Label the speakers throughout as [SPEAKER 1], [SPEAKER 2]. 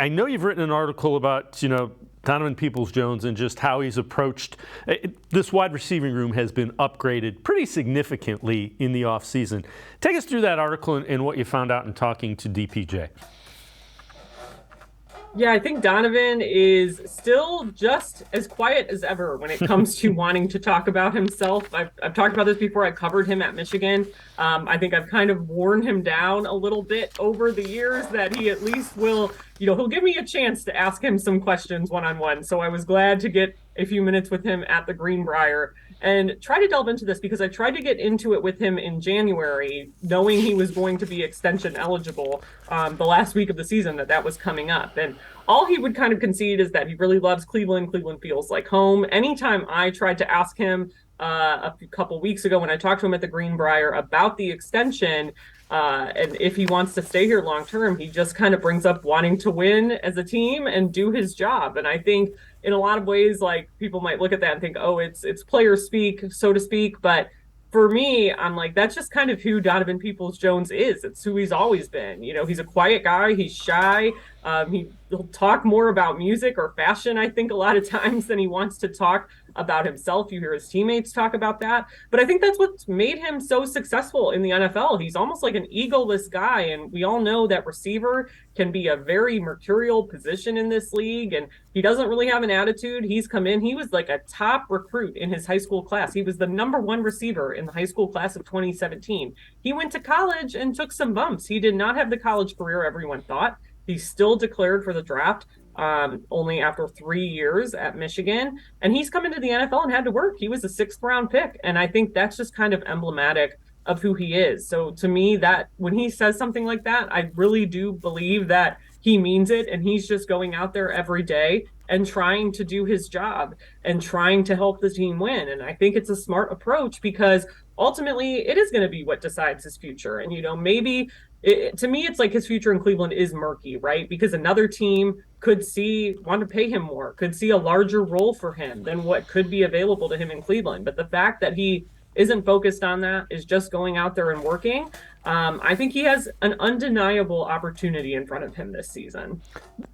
[SPEAKER 1] I know you've written an article about, Donovan Peoples-Jones and just how he's approached. This wide receiving room has been upgraded pretty significantly in the offseason. Take us through that article and what you found out in talking to DPJ.
[SPEAKER 2] Yeah, I think Donovan is still just as quiet as ever when it comes to wanting to talk about himself. I've talked about this before. I covered him at Michigan. I think I've kind of worn him down a little bit over the years that he at least will, he'll give me a chance to ask him some questions one-on-one. So I was glad to get a few minutes with him at the Greenbrier and try to delve into this because I tried to get into it with him in January, knowing he was going to be extension eligible the last week of the season that was coming up. And all he would kind of concede is that he really loves Cleveland. Cleveland feels like home. Anytime I tried to ask him a couple weeks ago when I talked to him at the Greenbrier about the extension, and if he wants to stay here long term, he just kind of brings up wanting to win as a team and do his job. And I think in a lot of ways, like, people might look at that and think, oh, it's player speak, so to speak. But for me, I'm like, that's just kind of who Donovan Peoples-Jones is. It's who he's always been. He's a quiet guy. He's shy. He'll talk more about music or fashion, I think, a lot of times than he wants to talk about himself. You hear his teammates talk about that. But I think that's what's made him so successful in the NFL. He's almost like an egoless guy. And we all know that receiver can be a very mercurial position in this league. And he doesn't really have an attitude. He's come in. He was like a top recruit in his high school class. He was the #1 receiver in the high school class of 2017. He went to college and took some bumps. He did not have the college career everyone thought. He still declared for the draft only after 3 years at Michigan. And he's come into the NFL and had to work. He was a 6th-round pick. And I think that's just kind of emblematic of who he is. So to me, that when he says something like that, I really do believe that he means it. And he's just going out there every day and trying to do his job and trying to help the team win. And I think it's a smart approach because ultimately it is going to be what decides his future. And, maybe to me, it's like his future in Cleveland is murky, right? Because another team could want to pay him more, could see a larger role for him than what could be available to him in Cleveland. But the fact that he isn't focused on that, is just going out there and working, I think he has an undeniable opportunity in front of him this season.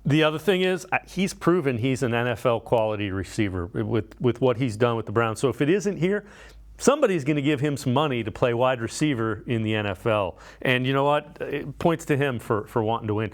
[SPEAKER 1] The other thing is he's proven he's an NFL quality receiver with what he's done with the Browns. So if it isn't here, somebody's going to give him some money to play wide receiver in the NFL. And you know what? It points to him for wanting to win.